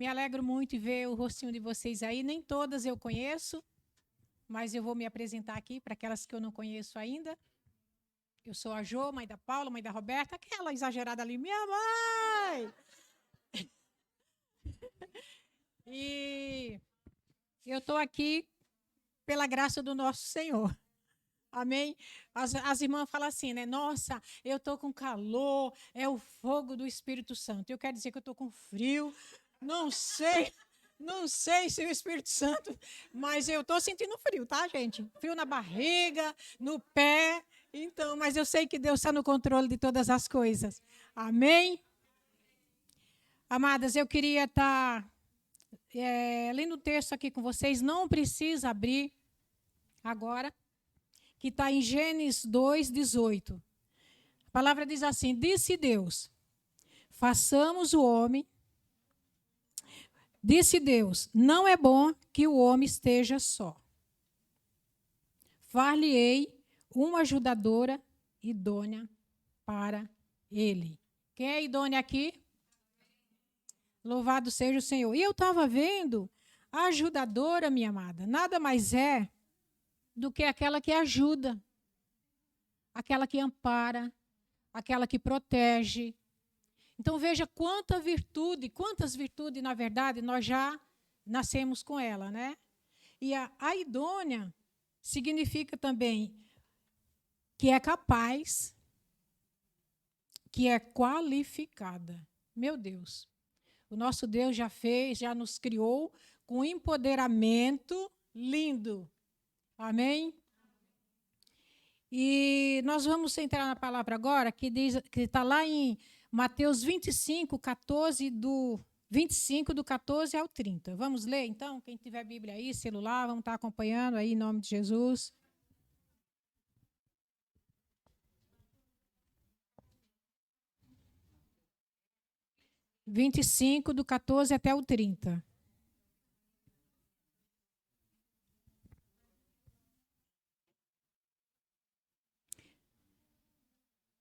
Me alegro muito em ver o rostinho de vocês aí. Nem todas eu conheço, mas eu vou me apresentar aqui para aquelas que eu não conheço ainda. Eu sou a Jo, mãe da Paula, mãe da Roberta, aquela exagerada ali, minha mãe! E eu estou aqui pela graça do nosso Senhor. Amém? As irmãs falam assim, né? Nossa, eu estou com calor, é o fogo do Espírito Santo. Eu quero dizer que eu estou com frio, não sei. Não sei se é o Espírito Santo, mas eu estou sentindo frio, tá, gente? Frio na barriga, no pé. Então, mas eu sei que Deus está no controle de todas as coisas. Amém? Amadas, eu queria estar lendo o texto aqui com vocês. Não precisa abrir agora, que está em Gênesis 2:18. A palavra diz assim: disse Deus, façamos o homem. Disse Deus, não é bom que o homem esteja só. Far-lhe-ei uma ajudadora idônea para ele. Quem é idônea aqui? Louvado seja o Senhor. E eu estava vendo a ajudadora, minha amada, nada mais é do que aquela que ajuda, aquela que ampara, aquela que protege. Então veja quantas virtudes, na verdade, nós já nascemos com ela, né? E a idônea significa também que é capaz, que é qualificada. Meu Deus, o nosso Deus já nos criou com empoderamento lindo. Amém? E nós vamos entrar na palavra agora, que está lá em Mateus 25, 14, do 25, do 14 ao 30. Vamos ler, então? Quem tiver Bíblia aí, celular, vamos estar acompanhando aí, em nome de Jesus. Vinte e cinco, do 14 até o 30.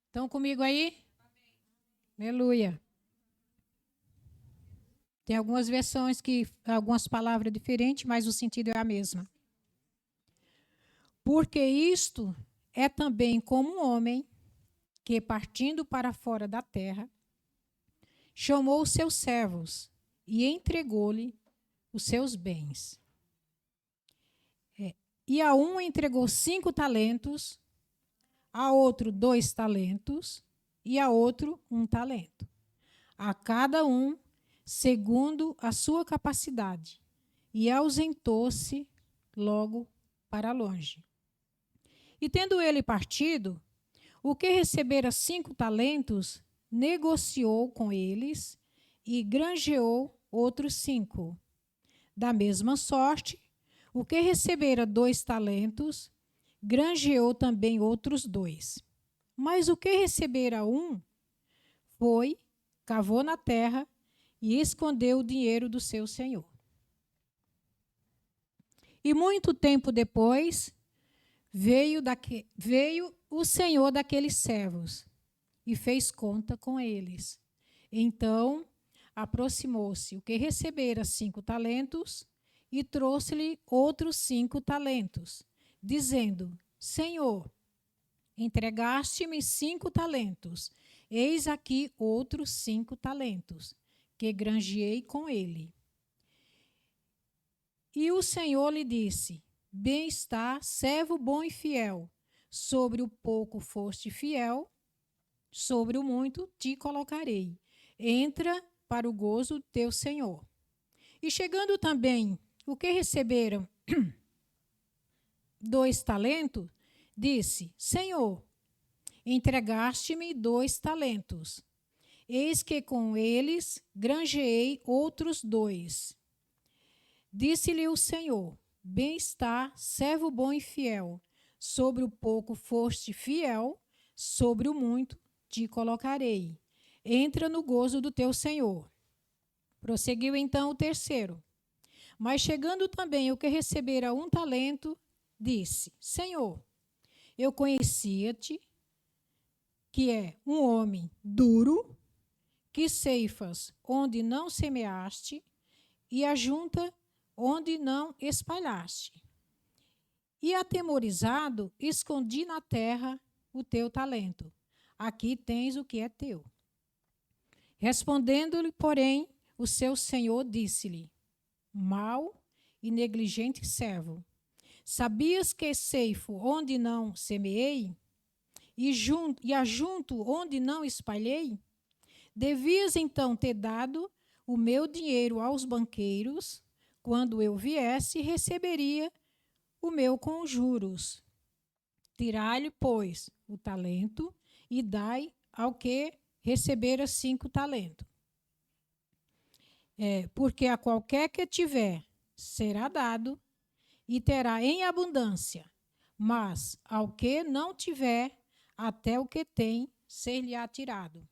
Estão comigo aí? Amém. Aleluia. Tem algumas versões que algumas palavras diferentes, mas o sentido é a mesma. Porque isto é também como um homem que, partindo para fora da terra, chamou os seus servos e entregou-lhe os seus bens. E a um entregou 5 talentos, a outro 2 talentos e a outro 1 talento. A cada um segundo a sua capacidade, e ausentou-se logo para longe. E tendo ele partido, o que recebera 5 talentos, negociou com eles e granjeou outros 5. Da mesma sorte, o que recebera 2 talentos, granjeou também outros 2. Mas o que recebera 1, foi, cavou na terra e escondeu o dinheiro do seu senhor. E muito tempo depois, veio o senhor daqueles servos e fez conta com eles. Então, aproximou-se o que recebera 5 talentos e trouxe-lhe outros 5 talentos, dizendo: Senhor, entregaste-me 5 talentos, eis aqui outros 5 talentos, que granjeei com ele. E o Senhor lhe disse: Bem está, servo bom e fiel, sobre o pouco foste fiel, sobre o muito te colocarei. Entra para o gozo do teu Senhor. E chegando também o que receberam 2 talentos, disse: Senhor, entregaste-me 2 talentos. Eis que com eles granjeei outros 2. Disse-lhe o Senhor: Bem está, servo bom e fiel. Sobre o pouco foste fiel, sobre o muito te colocarei. Entra no gozo do teu Senhor. Prosseguiu então o terceiro. Mas chegando também o que recebera 1 talento, disse: Senhor, eu conhecia-te, que é um homem duro, que ceifas onde não semeaste e ajunta onde não espalhaste. E atemorizado, escondi na terra o teu talento. Aqui tens o que é teu. Respondendo-lhe, porém, o seu senhor disse-lhe: mau e negligente servo, sabias que ceifo onde não semeei e ajunto onde não espalhei? Devias então ter dado o meu dinheiro aos banqueiros, quando eu viesse, receberia o meu com juros. Tirai-lhe, pois, o talento e dai ao que recebera 5 talentos. Porque a qualquer que tiver será dado e terá em abundância, mas ao que não tiver, até o que tem ser-lhe-á tirado.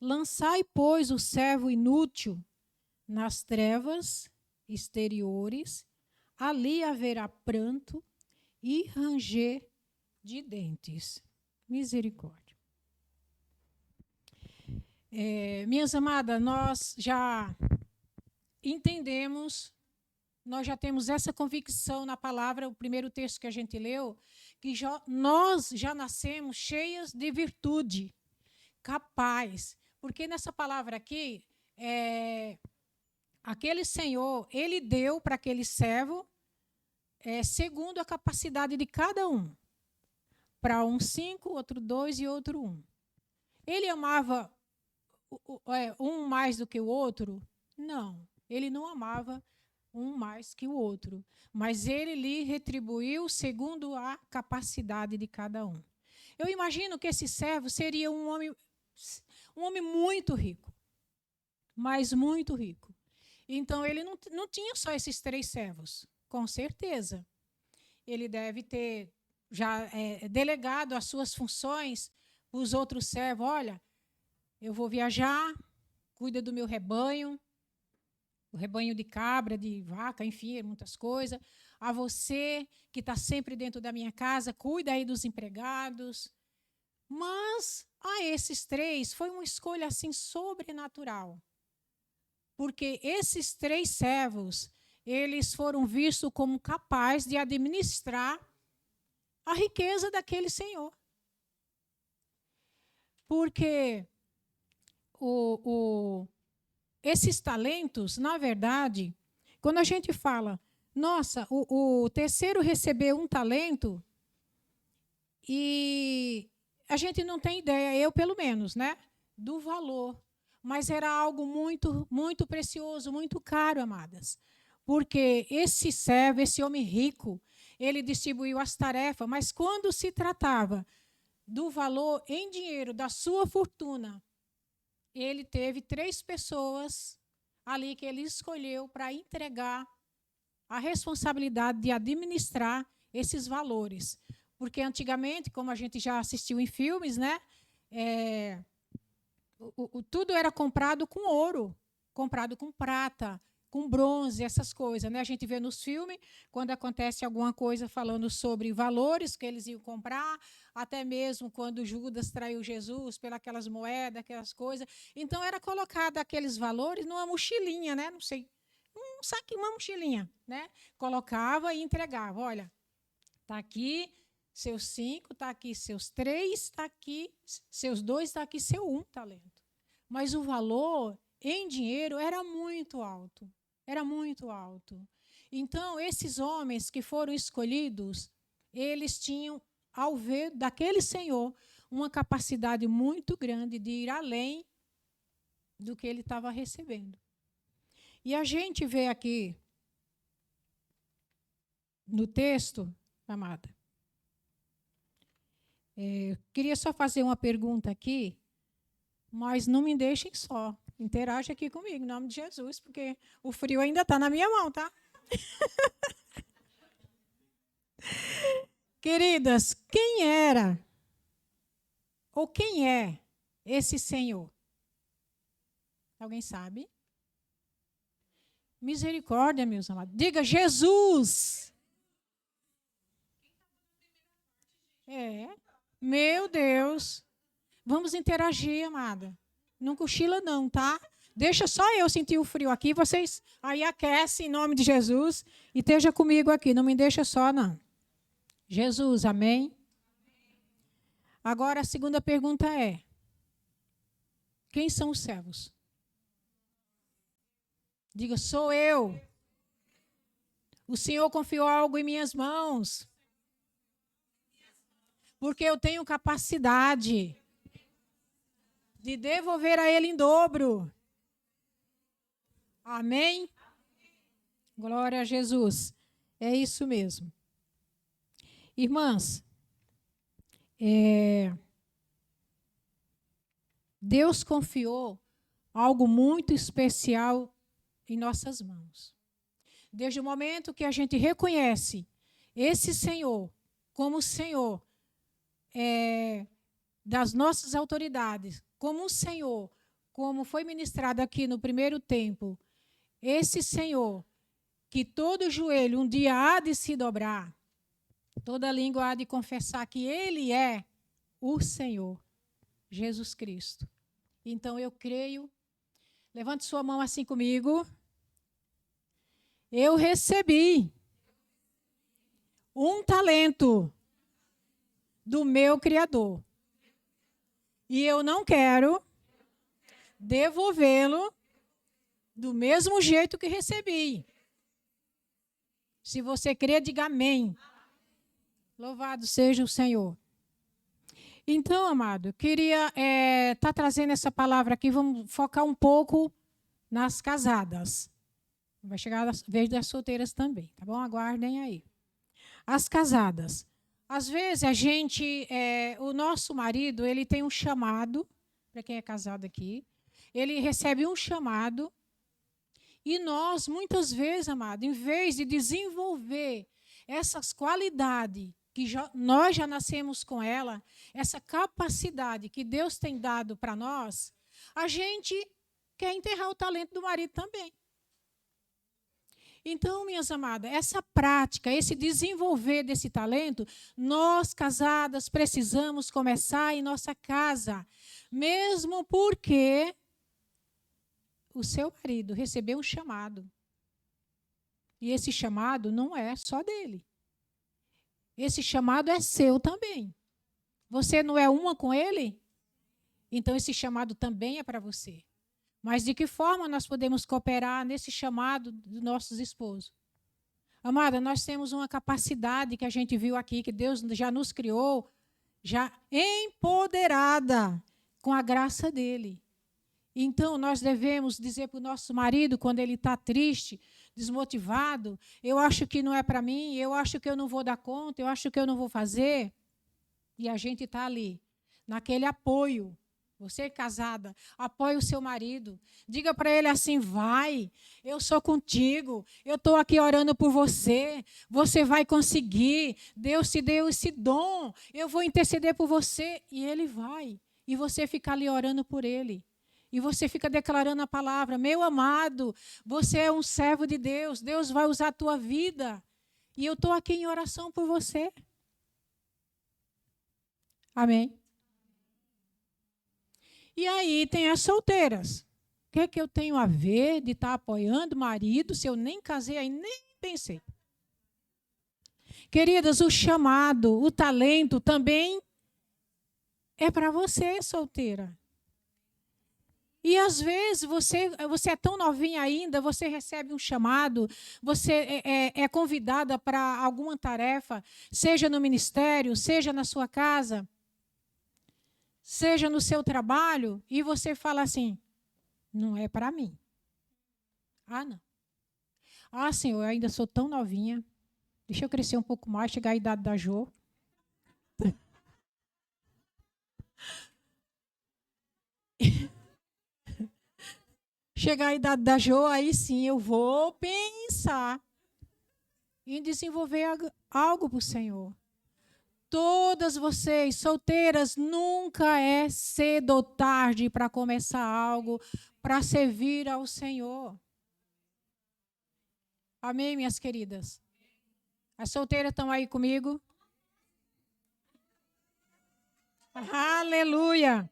Lançai, pois, o servo inútil nas trevas exteriores, ali haverá pranto e ranger de dentes. Misericórdia. Minhas amadas, nós já entendemos, nós já temos essa convicção na palavra, o primeiro texto que a gente leu, que nós já nascemos cheias de virtude, capaz. Porque nessa palavra aqui, aquele Senhor, ele deu para aquele servo segundo a capacidade de cada um. Para um 5, outro 2 e outro 1. Ele amava um mais do que o outro? Não, ele não amava um mais que o outro. Mas ele lhe retribuiu segundo a capacidade de cada um. Eu imagino que esse servo seria um homem muito rico. Mas muito rico. Então, ele não tinha só esses 3 servos, com certeza. Ele deve ter já delegado as suas funções para os outros servos. Olha, eu vou viajar, cuida do meu rebanho, o rebanho de cabra, de vaca, enfim, muitas coisas. A você, que está sempre dentro da minha casa, cuida aí dos empregados. Mas a esses 3 foi uma escolha assim sobrenatural. Porque esses 3 servos, eles foram vistos como capazes de administrar a riqueza daquele senhor. Porque esses talentos, na verdade, quando a gente fala, nossa, o terceiro recebeu um talento, e a gente não tem ideia, eu pelo menos, né, do valor. Mas era algo muito, muito precioso, muito caro, amadas. Porque esse servo, esse homem rico, ele distribuiu as tarefas, mas quando se tratava do valor em dinheiro da sua fortuna, ele teve 3 pessoas ali que ele escolheu para entregar a responsabilidade de administrar esses valores. Porque antigamente, como a gente já assistiu em filmes, né, tudo era comprado com ouro, comprado com prata, com bronze, essas coisas, né? A gente vê nos filmes, quando acontece alguma coisa falando sobre valores que eles iam comprar, até mesmo quando Judas traiu Jesus pelas moedas, aquelas coisas. Então, era colocado aqueles valores numa mochilinha, né? Não sei, um saquinho, uma mochilinha, né? Colocava e entregava. Olha, está aqui seus 5, está aqui seus 3, está aqui seus 2, está aqui seu 1 talento. Mas o valor em dinheiro era muito alto. Era muito alto. Então, esses homens que foram escolhidos, eles tinham, ao ver daquele Senhor, uma capacidade muito grande de ir além do que ele estava recebendo. E a gente vê aqui no texto, amada, queria só fazer uma pergunta aqui, mas não me deixem só. Interage aqui comigo, em nome de Jesus, porque o frio ainda está na minha mão, tá? Queridas, quem era ou quem é esse Senhor? Alguém sabe? Misericórdia, meus amados. Diga, Jesus. Meu Deus. Vamos interagir, amada. Não cochila não, tá? Deixa só eu sentir o frio aqui, vocês aí aquecem em nome de Jesus e esteja comigo aqui, não me deixa só, não. Jesus, amém? Agora a segunda pergunta é: quem são os servos? Diga, sou eu. O Senhor confiou algo em minhas mãos. Porque eu tenho capacidade de devolver a Ele em dobro. Amém? Glória a Jesus. É isso mesmo. Irmãs, Deus confiou algo muito especial em nossas mãos. Desde o momento que a gente reconhece esse Senhor como Senhor das nossas autoridades, como um Senhor, como foi ministrado aqui no primeiro tempo, esse Senhor que todo joelho um dia há de se dobrar, toda língua há de confessar que Ele é o Senhor, Jesus Cristo. Então eu creio, levante sua mão assim comigo. Eu recebi um talento do meu Criador. E eu não quero devolvê-lo do mesmo jeito que recebi. Se você crê, diga amém. Louvado seja o Senhor. Então, amado, eu queria estar trazendo essa palavra aqui, vamos focar um pouco nas casadas. Vai chegar a vez das solteiras também, tá bom? Aguardem aí. As casadas. Às vezes, o nosso marido, ele tem um chamado, para quem é casado aqui, ele recebe um chamado, e nós, muitas vezes, amado, em vez de desenvolver essas qualidades que nós já nascemos com ela, essa capacidade que Deus tem dado para nós, a gente quer enterrar o talento do marido também. Então, minhas amadas, essa prática, esse desenvolver desse talento, nós casadas precisamos começar em nossa casa, mesmo porque o seu marido recebeu um chamado. E esse chamado não é só dele. Esse chamado é seu também. Você não é uma com ele? Então esse chamado também é para você. Mas de que forma nós podemos cooperar nesse chamado dos nossos esposos? Amada, nós temos uma capacidade que a gente viu aqui, que Deus já nos criou, já empoderada com a graça dele. Então, nós devemos dizer para o nosso marido, quando ele está triste, desmotivado, eu acho que não é para mim, eu acho que eu não vou dar conta, eu acho que eu não vou fazer. E a gente está ali, naquele apoio. Você casada, apoie o seu marido. Diga para ele assim, vai, eu sou contigo, eu estou aqui orando por você, você vai conseguir, Deus te deu esse dom, eu vou interceder por você. E ele vai, e você fica ali orando por ele. E você fica declarando a palavra, meu amado, você é um servo de Deus, Deus vai usar a tua vida. E eu estou aqui em oração por você. Amém? E aí tem as solteiras. O que é que eu tenho a ver de estar apoiando o marido se eu nem casei aí, nem pensei? Queridas, o chamado, o talento também é para você, solteira. E às vezes você é tão novinha ainda, você recebe um chamado, você é convidada para alguma tarefa, seja no ministério, seja na sua casa, seja no seu trabalho, e você fala assim, não é para mim. Ah, não. Ah, Senhor, eu ainda sou tão novinha, deixa eu crescer um pouco mais, chegar à idade da Jo. Chegar à idade da Jo, aí sim eu vou pensar em desenvolver algo para o Senhor. Todas vocês, solteiras, nunca é cedo ou tarde para começar algo, para servir ao Senhor. Amém, minhas queridas? As solteiras estão aí comigo? Aleluia!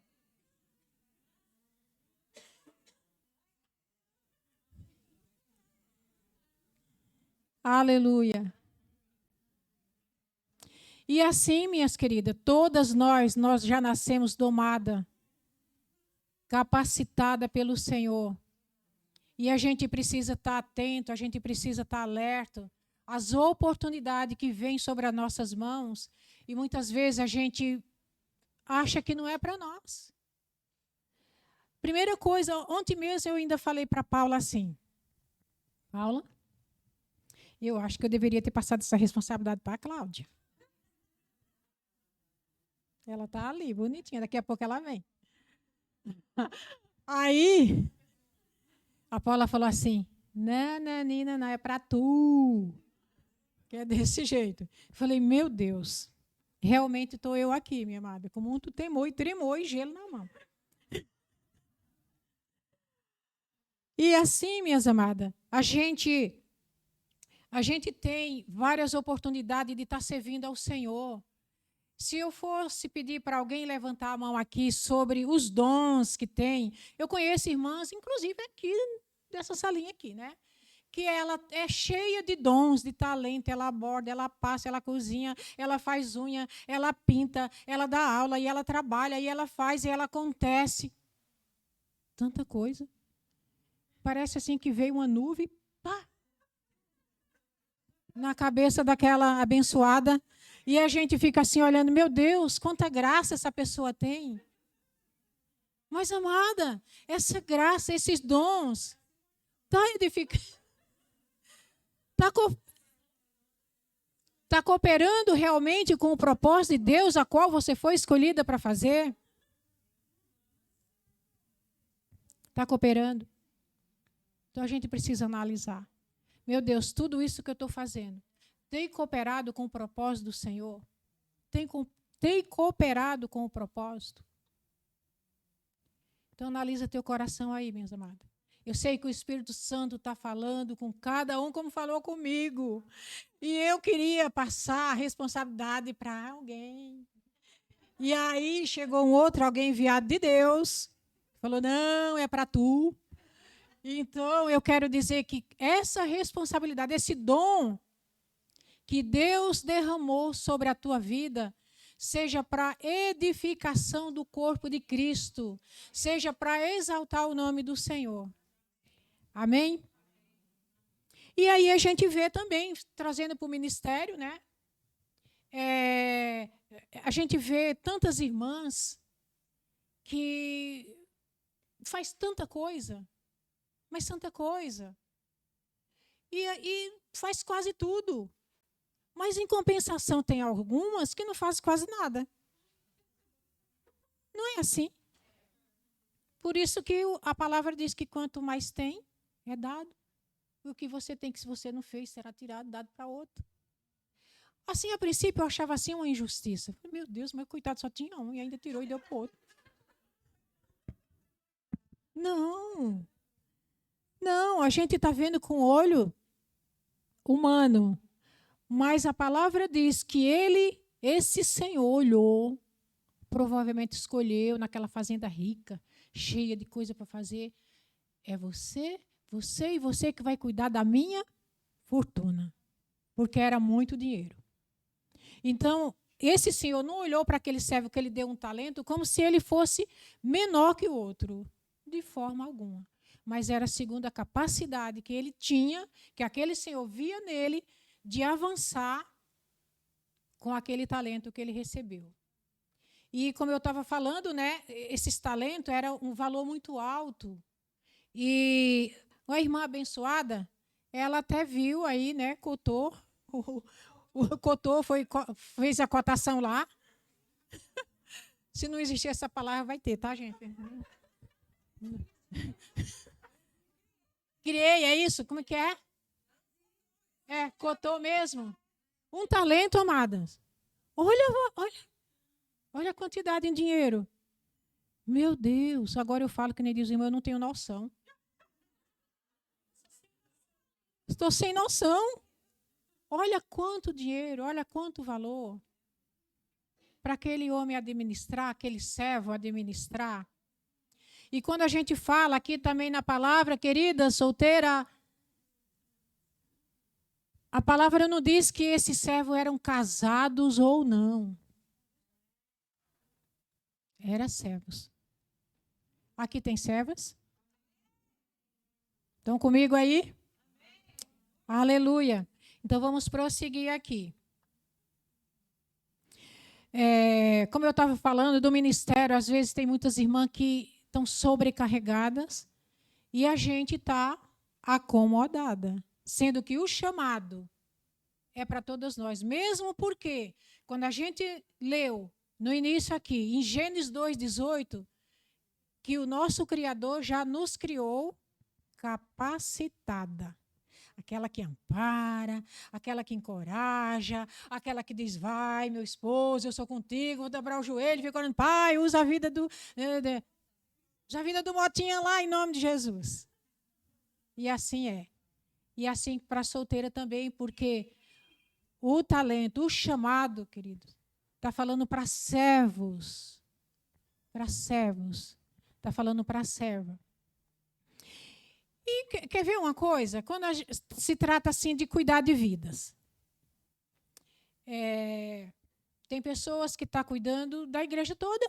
Aleluia. E assim, minhas queridas, todas nós já nascemos domada, capacitada pelo Senhor. E a gente precisa estar atento, a gente precisa estar alerta às oportunidades que vêm sobre as nossas mãos. E muitas vezes a gente acha que não é para nós. Primeira coisa, ontem mesmo eu ainda falei para Paula assim: Paula, eu acho que eu deveria ter passado essa responsabilidade para a Cláudia. Ela está ali, bonitinha, daqui a pouco ela vem. Aí, a Paula falou assim: não, Nina, não é para tu. Que é desse jeito. Eu falei: meu Deus, realmente estou eu aqui, minha amada, com muito temor e tremor e gelo na mão. E assim, minhas amadas, a gente tem várias oportunidades de estar servindo ao Senhor. Se eu fosse pedir para alguém levantar a mão aqui sobre os dons que tem, eu conheço irmãs, inclusive aqui, dessa salinha aqui, né? Que ela é cheia de dons, de talento, ela borda, ela passa, ela cozinha, ela faz unha, ela pinta, ela dá aula, e ela trabalha, e ela faz, e ela acontece. Tanta coisa. Parece assim que veio uma nuvem, pá, na cabeça daquela abençoada. E a gente fica assim olhando, meu Deus, quanta graça essa pessoa tem. Mas, amada, essa graça, esses dons, está edificando, está cooperando realmente com o propósito de Deus, a qual você foi escolhida para fazer? Está cooperando? Então a gente precisa analisar. Meu Deus, tudo isso que eu estou fazendo, tem cooperado com o propósito do Senhor? Tem cooperado com o propósito? Então analisa teu coração aí, minhas amadas. Eu sei que o Espírito Santo está falando com cada um como falou comigo. E eu queria passar a responsabilidade para alguém. E aí chegou um outro, alguém enviado de Deus, falou, não, é para tu. Então, eu quero dizer que essa responsabilidade, esse dom que Deus derramou sobre a tua vida, seja para edificação do corpo de Cristo, seja para exaltar o nome do Senhor. Amém? E aí a gente vê também, trazendo para o ministério, né? A gente vê tantas irmãs que faz tanta coisa, mas tanta coisa. E faz quase tudo. Mas, em compensação, tem algumas que não fazem quase nada. Não é assim? Por isso que a palavra diz que quanto mais tem, é dado. E o que você tem que, se você não fez, será tirado, dado para outro. Assim, a princípio, eu achava assim uma injustiça. Meu Deus, mas coitado, só tinha um e ainda tirou e deu para o outro. Não. Não, a gente está vendo com o olho humano. Mas a palavra diz que esse Senhor, olhou, provavelmente escolheu naquela fazenda rica, cheia de coisa para fazer. É você e você que vai cuidar da minha fortuna. Porque era muito dinheiro. Então, esse Senhor não olhou para aquele servo que ele deu um talento como se ele fosse menor que o outro. De forma alguma. Mas era segundo a capacidade que ele tinha, que aquele Senhor via nele, de avançar com aquele talento que ele recebeu. E como eu estava falando, né, esses talentos eram um valor muito alto. E a irmã abençoada, ela até viu aí, né, cotou, o cotou fez a cotação lá. Se não existir essa palavra, vai ter, tá, gente? Criei, é isso? Como que é? Cotou mesmo. Um talento, amadas. Olha a quantidade em dinheiro. Meu Deus, agora eu falo que nem diz o irmão, eu não tenho noção. Estou sem noção. Olha quanto dinheiro, olha quanto valor. Para aquele homem administrar, aquele servo administrar. E quando a gente fala aqui também na palavra, querida, solteira, A palavra não diz que esses servos eram casados ou não. Eram servos. Aqui tem servas? Estão comigo aí? Aleluia. Então vamos prosseguir aqui. Como eu estava falando do ministério, às vezes tem muitas irmãs que estão sobrecarregadas e a gente está acomodada, sendo que o chamado é para todas nós, mesmo porque quando a gente leu no início aqui, em Gênesis 2:18, que o nosso Criador já nos criou capacitada. Aquela que ampara, aquela que encoraja, aquela que diz, vai, meu esposo, eu sou contigo, vou dobrar o joelho, fica orando, pai, usa a vida do Motinha lá, em nome de Jesus. E assim é. E assim para a solteira também, porque o talento, o chamado, querido, está falando para servos. Para servos. Está falando para serva. E quer ver uma coisa? Quando se trata assim de cuidar de vidas. Tem pessoas que estão cuidando da igreja toda.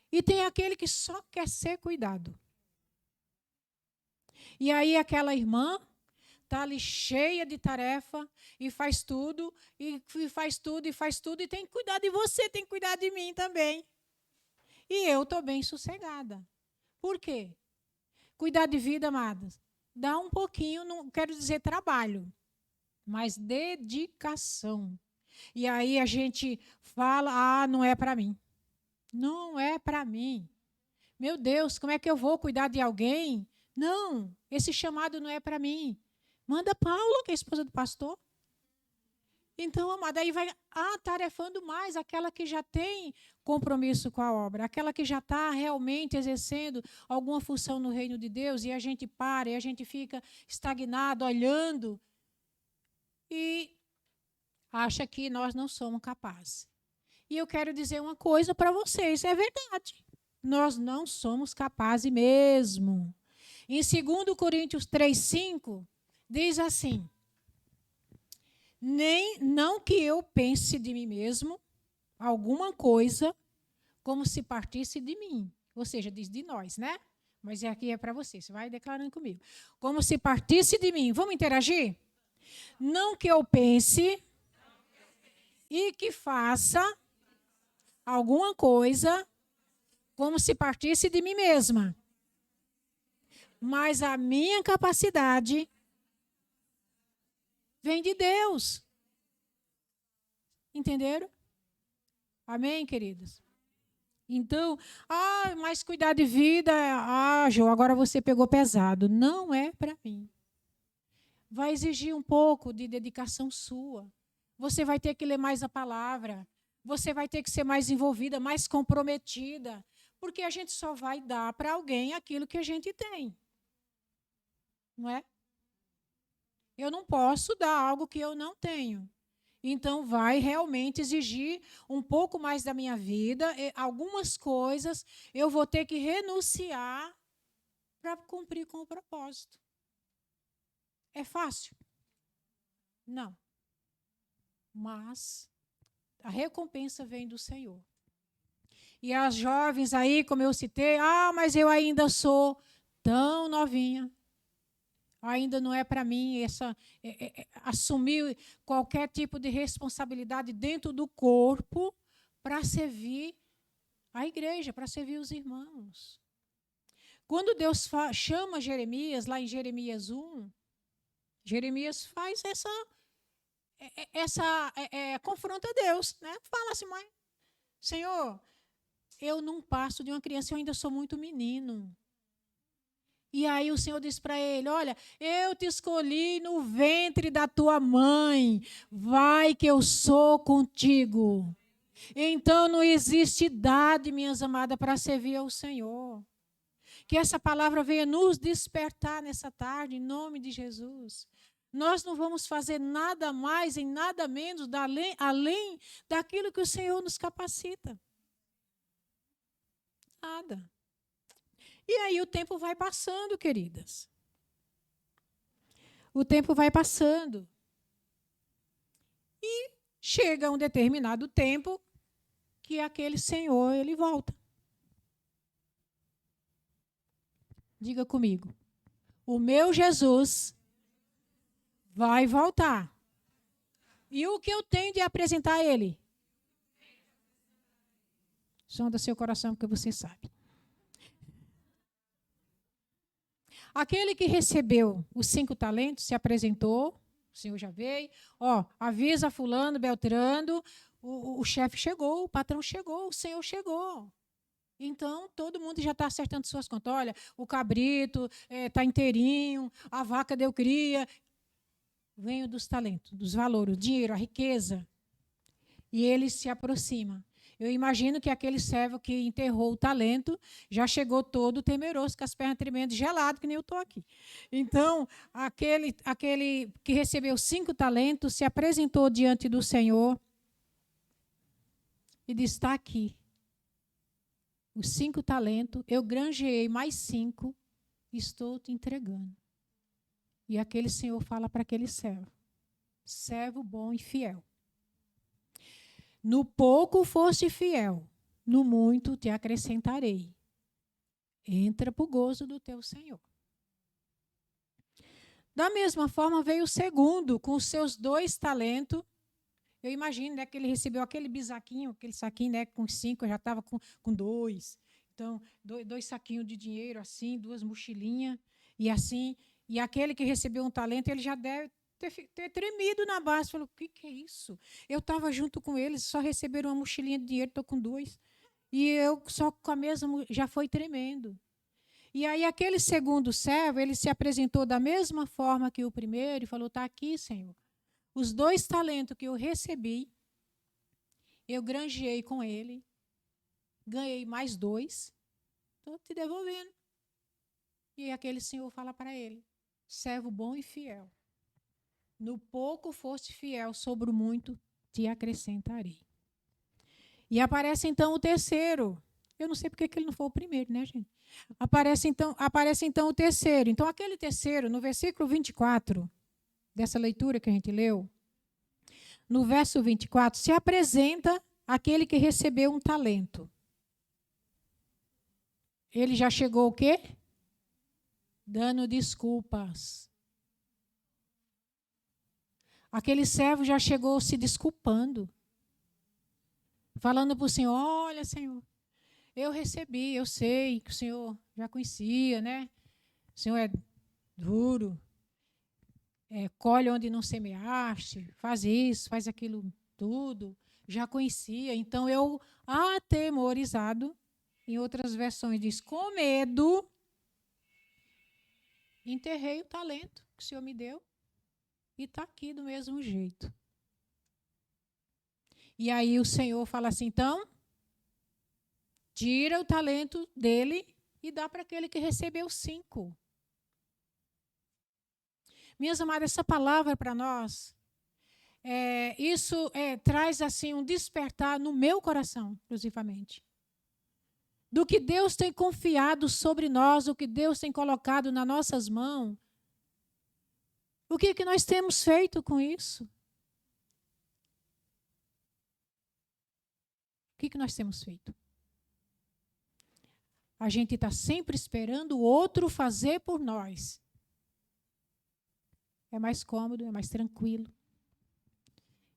E tem aquele que só quer ser cuidado. E aí aquela irmã está ali cheia de tarefa e faz tudo, e faz tudo, e faz tudo, e tem que cuidar de você, tem que cuidar de mim também. E eu estou bem sossegada. Por quê? Cuidar de vida, amadas, dá um pouquinho, não quero dizer trabalho, mas dedicação. E aí a gente fala, não é para mim. Não é para mim. Meu Deus, como é que eu vou cuidar de alguém? Não, esse chamado não é para mim. Manda Paula, que é a esposa do pastor. Então, amada, aí vai atarefando mais aquela que já tem compromisso com a obra, aquela que já está realmente exercendo alguma função no reino de Deus, e a gente para, e a gente fica estagnado, olhando, e acha que nós não somos capazes. E eu quero dizer uma coisa para vocês, é verdade. Nós não somos capazes mesmo. Em 2 Coríntios 3:5, diz assim, não que eu pense de mim mesmo alguma coisa como se partisse de mim. Ou seja, diz de nós, né? Mas aqui é para você, você vai declarando comigo. Como se partisse de mim. Vamos interagir? Não que eu pense e que faça alguma coisa como se partisse de mim mesma. Mas a minha capacidade vem de Deus. Entenderam? Amém, queridos? Então, mas cuidar de vida, Jô, agora você pegou pesado. Não é para mim. Vai exigir um pouco de dedicação sua. Você vai ter que ler mais a palavra. Você vai ter que ser mais envolvida, mais comprometida. Porque a gente só vai dar para alguém aquilo que a gente tem. Não é? Eu não posso dar algo que eu não tenho. Então, vai realmente exigir um pouco mais da minha vida. Algumas coisas eu vou ter que renunciar para cumprir com o propósito. É fácil? Não. Mas a recompensa vem do Senhor. E as jovens aí, como eu citei, mas eu ainda sou tão novinha. Ainda não é para mim assumir qualquer tipo de responsabilidade dentro do corpo para servir a igreja, para servir os irmãos. Quando Deus chama Jeremias, lá em Jeremias 1, Jeremias faz confronta Deus, né? Fala assim, mas, Senhor, eu não passo de uma criança, eu ainda sou muito menino. E aí o Senhor diz para ele, olha, eu te escolhi no ventre da tua mãe, vai que eu sou contigo. Então não existe idade, minhas amadas, para servir ao Senhor. Que essa palavra venha nos despertar nessa tarde, em nome de Jesus. Nós não vamos fazer nada mais e nada menos além daquilo que o Senhor nos capacita. Nada. E aí o tempo vai passando, queridas. O tempo vai passando. chega um determinado tempo que aquele senhor, ele volta. Diga comigo. O meu Jesus vai voltar. E o que eu tenho de apresentar a ele? Sonda seu coração, porque você sabe. Aquele que recebeu os 5 talentos se apresentou, o Senhor já veio, avisa fulano, beltrano, o chefe chegou, o patrão chegou, o Senhor chegou. Então, todo mundo já está acertando suas contas. Olha, o cabrito está inteirinho, a vaca deu cria. Venho dos talentos, dos valores, o dinheiro, a riqueza. E ele se aproxima. Eu imagino que aquele servo que enterrou o talento já chegou todo temeroso, com as pernas tremendo, gelado, que nem eu estou aqui. Então, aquele que recebeu 5 talentos se apresentou diante do Senhor e disse: está aqui. Os 5 talentos, eu granjeei mais 5, estou te entregando. E aquele senhor fala para aquele servo: servo bom e fiel. No pouco foste fiel, no muito te acrescentarei. Entra para o gozo do teu Senhor. Da mesma forma veio o segundo, com os seus 2 talentos. Eu imagino, né, que ele recebeu aquele bisaquinho, aquele saquinho, né, com 5, eu já estava com 2. Então, 2 saquinhos de dinheiro, assim, 2 mochilinhas, e assim. E aquele que recebeu um talento, ele já deve ter tremido na base. Falou: o que é isso? Eu estava junto com eles, só receberam uma mochilinha de dinheiro, estou com 2. E eu só com a mesma, já foi tremendo. E aí aquele segundo servo, ele se apresentou da mesma forma que o primeiro e falou: está aqui, Senhor. Os 2 talentos que eu recebi, eu granjeei com ele, ganhei mais 2, estou te devolvendo. E aquele senhor fala para ele: servo bom e fiel. No pouco foste fiel, sobre o muito te acrescentarei. E aparece então o terceiro. Eu não sei porque que ele não foi o primeiro, né, gente? Aparece então o terceiro. Então, aquele terceiro, no versículo 24, dessa leitura que a gente leu, no verso 24, se apresenta aquele que recebeu um talento. Ele já chegou o quê? Dando desculpas. Aquele servo já chegou se desculpando. Falando para o Senhor: olha, Senhor, eu recebi, eu sei que o Senhor já conhecia, né? O Senhor é duro, colhe onde não semeaste, faz isso, faz aquilo tudo. Já conhecia, então eu, atemorizado, em outras versões diz, com medo, enterrei o talento que o Senhor me deu e está aqui do mesmo jeito. E aí o Senhor fala assim: então, tira o talento dele e dá para aquele que recebeu 5. Minhas amadas, essa palavra para nós, isso traz assim um despertar no meu coração, exclusivamente. Do que Deus tem confiado sobre nós, o que Deus tem colocado nas nossas mãos. O que nós temos feito com isso? O que nós temos feito? A gente está sempre esperando o outro fazer por nós. É mais cômodo, é mais tranquilo.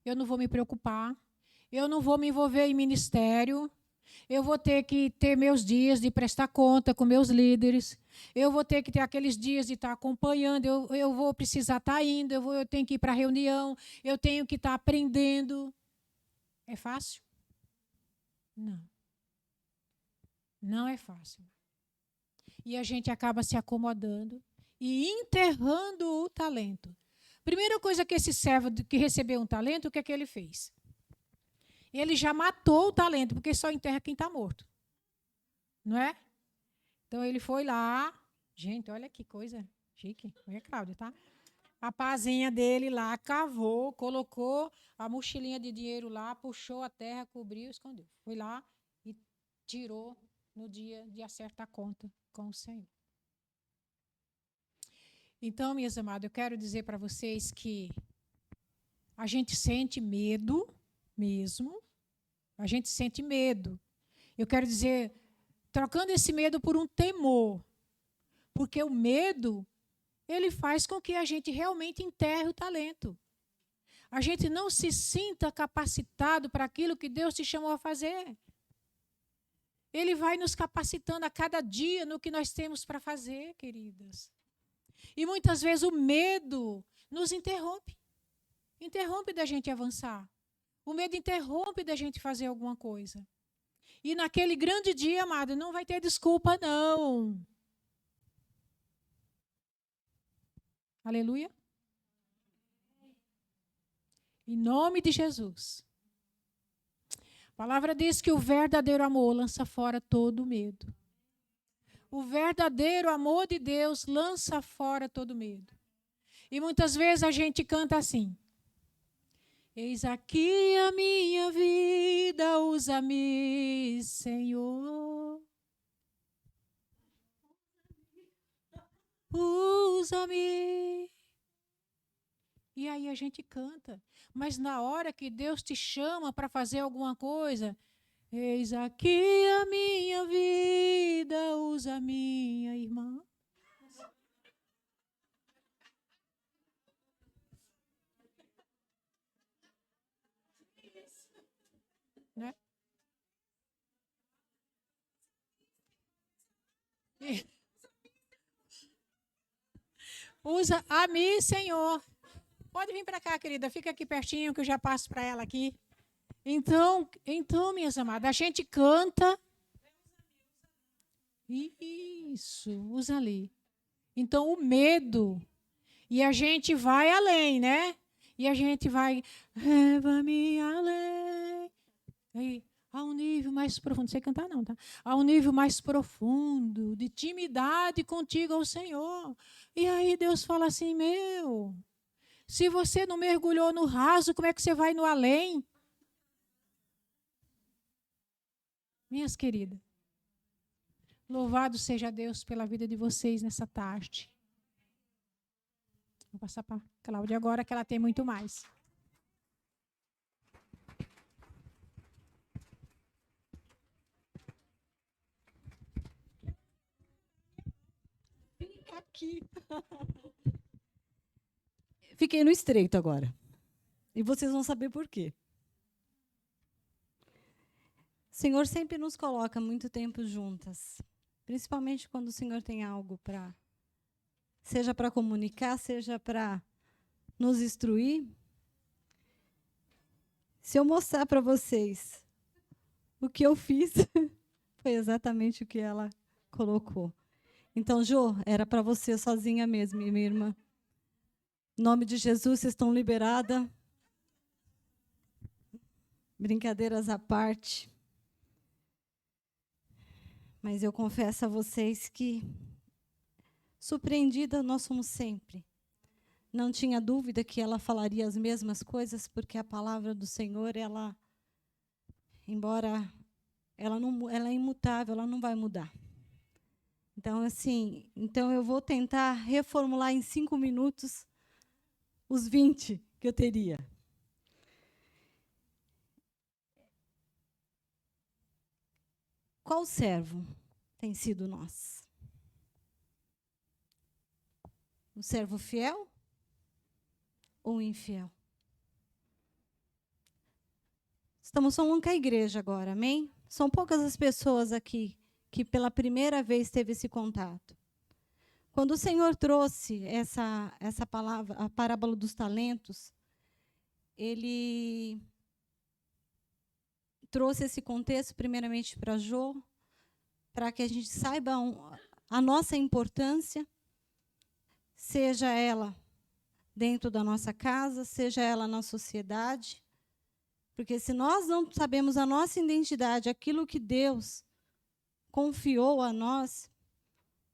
Eu não vou me preocupar. Eu não vou me envolver em ministério. Eu vou ter que ter meus dias de prestar conta com meus líderes. Eu vou ter que ter aqueles dias de estar acompanhando. Eu vou precisar estar indo. Eu tenho que ir para a reunião. Eu tenho que estar aprendendo. É fácil? Não. Não é fácil. E a gente acaba se acomodando e enterrando o talento. Primeira coisa que esse servo que recebeu um talento, o que é que ele fez? Ele já matou o talento, porque só enterra quem está morto. Não é? Então, ele foi lá. Gente, olha que coisa chique. Olha, Cláudia, tá? A pazinha dele lá, cavou, colocou a mochilinha de dinheiro lá, puxou a terra, cobriu, escondeu. Foi lá e tirou no dia de acertar a conta com o Senhor. Então, minhas amadas, eu quero dizer para vocês que a gente sente medo mesmo. A gente sente medo. Eu quero dizer, trocando esse medo por um temor. Porque o medo, ele faz com que a gente realmente enterre o talento. A gente não se sinta capacitado para aquilo que Deus te chamou a fazer. Ele vai nos capacitando a cada dia no que nós temos para fazer, queridas. E muitas vezes o medo nos interrompe. Interrompe da gente avançar. O medo interrompe da gente fazer alguma coisa. E naquele grande dia, amado, não vai ter desculpa, não. Aleluia. Em nome de Jesus. A palavra diz que o verdadeiro amor lança fora todo medo. O verdadeiro amor de Deus lança fora todo medo. E muitas vezes a gente canta assim: eis aqui a minha vida, usa-me, Senhor. Usa-me. E aí a gente canta. Mas na hora que Deus te chama para fazer alguma coisa, eis aqui a minha vida, usa a minha irmã. Né? Usa a mim, Senhor. Pode vir para cá, querida. Fica aqui pertinho que eu já passo para ela aqui. Então, minhas amadas, a gente canta. Isso, usa ali. Então, o medo. E a gente vai além, né? E a gente vai, leva-me além. Aí, a um nível mais profundo. Não sei cantar, não, tá? A um nível mais profundo, de intimidade contigo ao Senhor. E aí Deus fala assim: meu, se você não mergulhou no raso, como é que você vai no além? Minhas queridas, louvado seja Deus pela vida de vocês nessa tarde. Vou passar para a Cláudia agora, que ela tem muito mais. Fica aqui. Fiquei no estreito agora. E vocês vão saber por quê. O Senhor sempre nos coloca muito tempo juntas. Principalmente quando o Senhor tem algo para... Seja para comunicar, seja para nos instruir. Se eu mostrar para vocês o que eu fiz, foi exatamente o que ela colocou. Então, Jô, era para você sozinha mesmo, minha irmã. Em nome de Jesus, vocês estão liberadas. Brincadeiras à parte. Mas eu confesso a vocês que, surpreendida nós somos sempre. Não tinha dúvida que ela falaria as mesmas coisas, porque a palavra do Senhor, ela, embora ela é imutável, ela não vai mudar. Então, assim, eu vou tentar reformular em 5 minutos os 20 que eu teria. Qual servo tem sido nós? O servo fiel ou infiel? Estamos falando com a igreja agora, amém? São poucas as pessoas aqui que pela primeira vez teve esse contato. Quando o Senhor trouxe essa palavra, a parábola dos talentos, Ele trouxe esse contexto primeiramente para Jô, para que a gente saiba a nossa importância, seja ela dentro da nossa casa, seja ela na sociedade. Porque se nós não sabemos a nossa identidade, aquilo que Deus confiou a nós,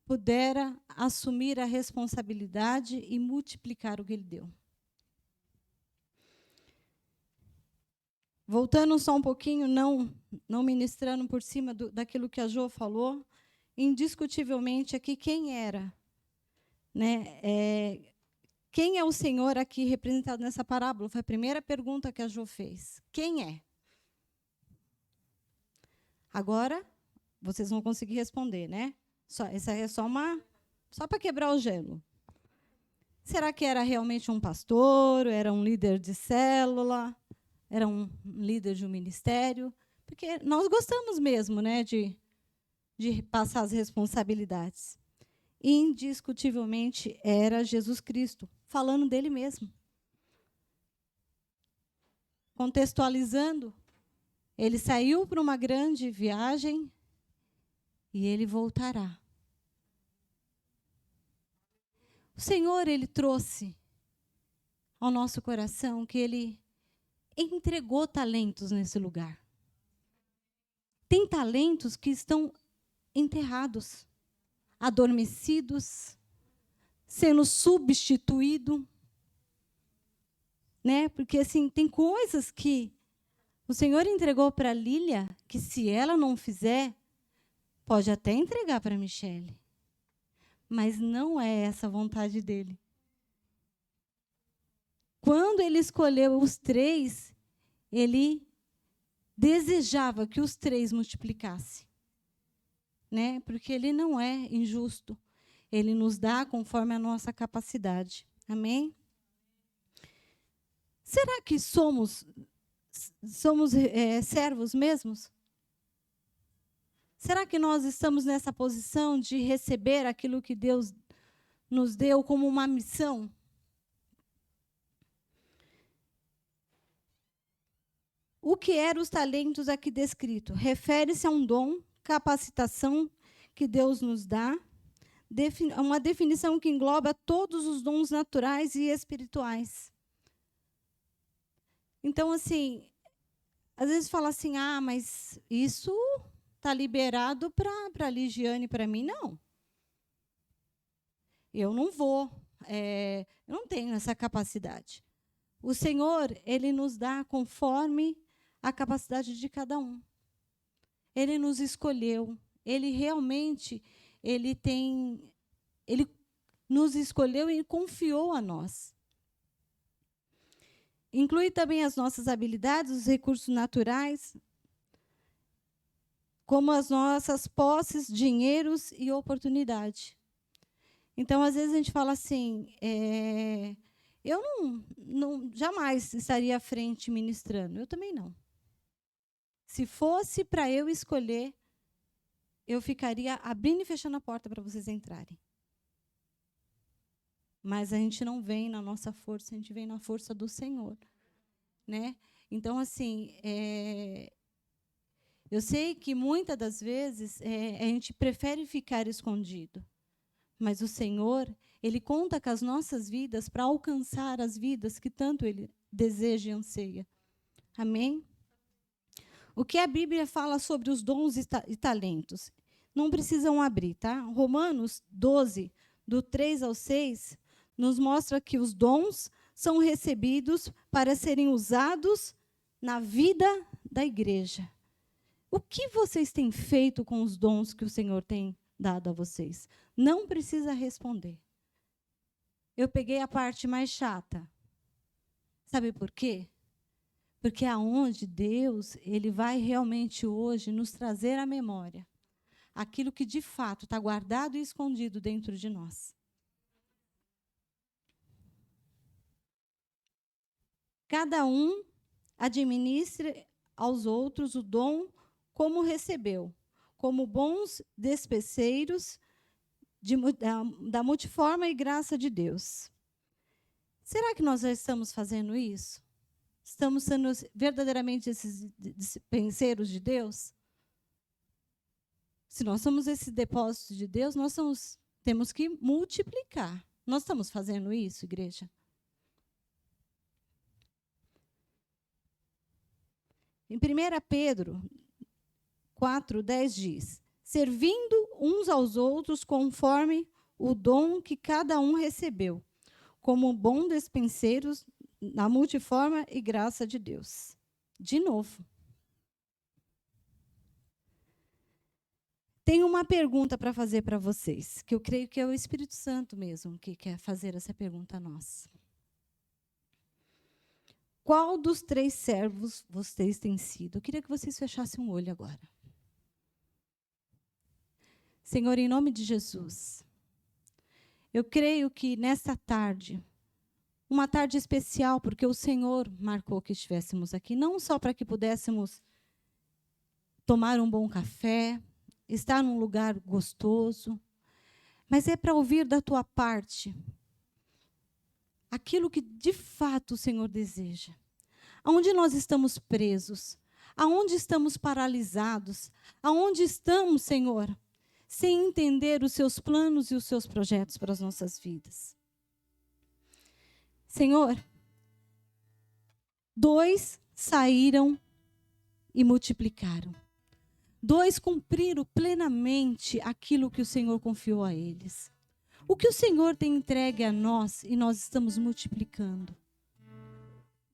pudera assumir a responsabilidade e multiplicar o que Ele deu. Voltando só um pouquinho, não ministrando por cima daquilo que a Jô falou, indiscutivelmente aqui quem era, né? Quem é o Senhor aqui representado nessa parábola? Foi a primeira pergunta que a Jo fez. Quem é? Agora, vocês vão conseguir responder, né? Essa é só para quebrar o gelo. Será que era realmente um pastor? Era um líder de célula? Era um líder de um ministério? Porque nós gostamos mesmo, né, de passar as responsabilidades. Indiscutivelmente era Jesus Cristo, falando dele mesmo. Contextualizando, ele saiu para uma grande viagem e ele voltará. O Senhor, ele trouxe ao nosso coração que ele entregou talentos nesse lugar. Tem talentos que estão enterrados, adormecidos, sendo substituído, né? Porque assim, tem coisas que o Senhor entregou para a Lília que, se ela não fizer, pode até entregar para a Michele, mas não é essa a vontade dele. Quando ele escolheu os 3, ele desejava que os 3 multiplicassem, né? Porque ele não é injusto. Ele nos dá conforme a nossa capacidade. Amém? Será que somos servos mesmos? Será que nós estamos nessa posição de receber aquilo que Deus nos deu como uma missão? O que eram os talentos aqui descrito? Refere-se a um dom, capacitação que Deus nos dá, uma definição que engloba todos os dons naturais e espirituais. Então, assim, às vezes fala assim, mas isso está liberado para a Ligiane e para mim. Não. Eu não vou, eu não tenho essa capacidade. O Senhor, ele nos dá conforme a capacidade de cada um. Ele nos escolheu. Ele realmente, ele nos escolheu e confiou a nós. Inclui também as nossas habilidades, os recursos naturais, como as nossas posses, dinheiros e oportunidade. Então, às vezes, a gente fala assim, eu jamais estaria à frente ministrando. Eu também não. Se fosse para eu escolher, eu ficaria abrindo e fechando a porta para vocês entrarem. Mas a gente não vem na nossa força, a gente vem na força do Senhor, né? Então, assim, eu sei que muitas das vezes a gente prefere ficar escondido, mas o Senhor, ele conta com as nossas vidas para alcançar as vidas que tanto ele deseja e anseia. Amém? O que a Bíblia fala sobre os dons e talentos? Não precisam abrir, tá? Romanos 12, do 3 ao 6, nos mostra que os dons são recebidos para serem usados na vida da igreja. O que vocês têm feito com os dons que o Senhor tem dado a vocês? Não precisa responder. Eu peguei a parte mais chata. Sabe por quê? Porque aonde Deus, ele vai realmente hoje nos trazer à memória aquilo que de fato está guardado e escondido dentro de nós. Cada um administre aos outros o dom como recebeu, como bons despeceiros da multiforme e graça de Deus. Será que nós já estamos fazendo isso? Estamos sendo verdadeiramente esses dispenseiros de Deus? Se nós somos esse depósito de Deus, nós temos que multiplicar. Nós estamos fazendo isso, igreja? Em 1 Pedro 4:10 diz: servindo uns aos outros conforme o dom que cada um recebeu, como bons despenseiros na multiforme e graça de Deus. De novo. Tenho uma pergunta para fazer para vocês, que eu creio que é o Espírito Santo mesmo que quer fazer essa pergunta a nós. Qual dos 3 servos vocês têm sido? Eu queria que vocês fechassem um olho agora. Senhor, em nome de Jesus, eu creio que nesta tarde, uma tarde especial, porque o Senhor marcou que estivéssemos aqui, não só para que pudéssemos tomar um bom café, estar num lugar gostoso, mas é para ouvir da tua parte aquilo que de fato o Senhor deseja. Aonde nós estamos presos, aonde estamos paralisados, aonde estamos, Senhor, sem entender os seus planos e os seus projetos para as nossas vidas. Senhor, 2 saíram e multiplicaram. 2 cumpriram plenamente aquilo que o Senhor confiou a eles. O que o Senhor tem entregue a nós e nós estamos multiplicando.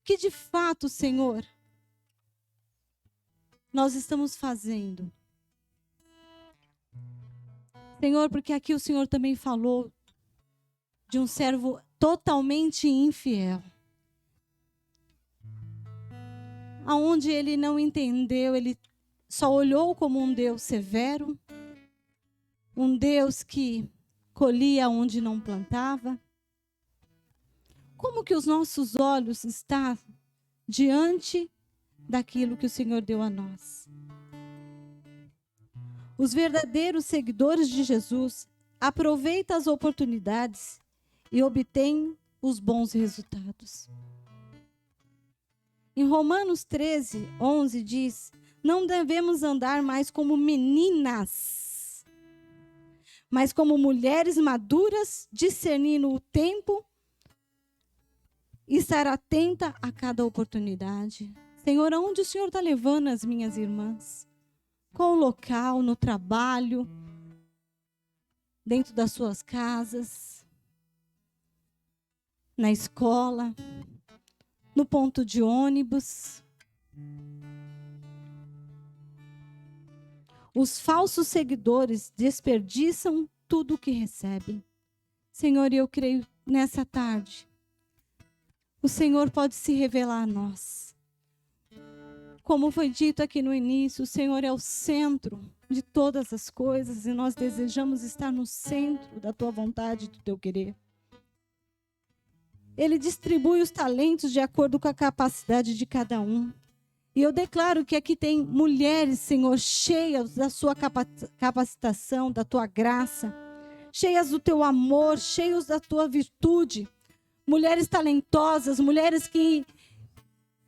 Que de fato, Senhor, nós estamos fazendo. Senhor, porque aqui o Senhor também falou de um servo totalmente infiel. Aonde ele não entendeu, ele só olhou como um Deus severo, um Deus que colhia onde não plantava. Como que os nossos olhos estão diante daquilo que o Senhor deu a nós? Os verdadeiros seguidores de Jesus aproveitam as oportunidades e obtêm os bons resultados. Em Romanos 13:11 diz: não devemos andar mais como meninas, mas como mulheres maduras, discernindo o tempo e estar atenta a cada oportunidade. Senhor, aonde o Senhor está levando as minhas irmãs? Qual o local, no trabalho, dentro das suas casas, na escola, no ponto de ônibus? Os falsos seguidores desperdiçam tudo o que recebem. Senhor, eu creio nessa tarde, o Senhor pode se revelar a nós. Como foi dito aqui no início, o Senhor é o centro de todas as coisas e nós desejamos estar no centro da tua vontade e do teu querer. Ele distribui os talentos de acordo com a capacidade de cada um. E eu declaro que aqui tem mulheres, Senhor, cheias da sua capacitação, da tua graça, cheias do teu amor, cheias da tua virtude. Mulheres talentosas, mulheres que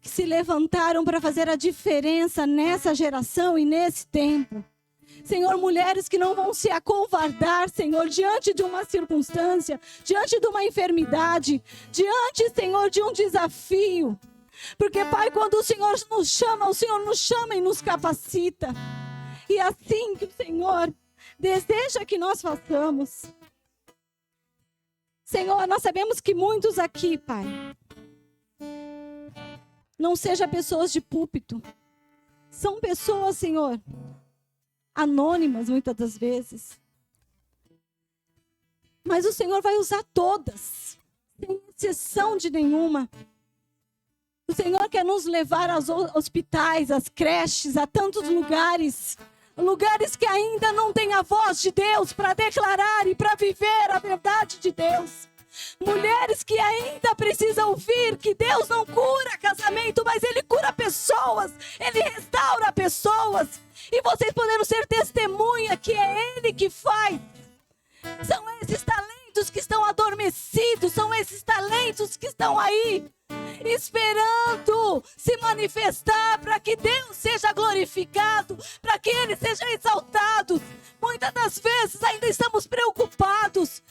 se levantaram para fazer a diferença nessa geração e nesse tempo. Senhor, mulheres que não vão se acovardar, Senhor, diante de uma circunstância, diante de uma enfermidade, diante, Senhor, de um desafio. Porque, Pai, quando o Senhor nos chama e nos capacita. E é assim que o Senhor deseja que nós façamos. Senhor, nós sabemos que muitos aqui, Pai, não sejam pessoas de púlpito. São pessoas, Senhor, anônimas muitas das vezes. Mas o Senhor vai usar todas, sem exceção de nenhuma. O Senhor quer nos levar aos hospitais, às creches, a tantos lugares. Lugares que ainda não têm a voz de Deus para declarar e para viver a verdade de Deus. Mulheres que ainda precisam ouvir que Deus não cura casamento, mas Ele cura pessoas. Ele restaura pessoas. E vocês poderão ser testemunha que é Ele que faz. São esses talentos que estão adormecidos, são esses talentos que estão aí, esperando se manifestar para que Deus seja glorificado, para que Ele seja exaltado. Muitas das vezes ainda estamos preocupados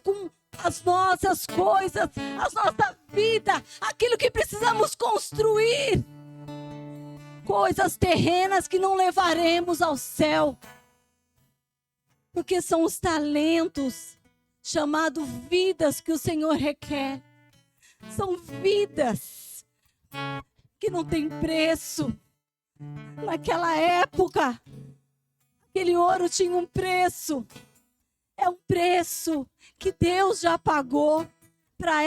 com as nossas coisas, a nossa vida, aquilo que precisamos construir. Coisas terrenas que não levaremos ao céu. Porque são os talentos chamados vidas que o Senhor requer. São vidas que não têm preço. Naquela época, Aquele ouro tinha um preço. É um preço que Deus já pagou para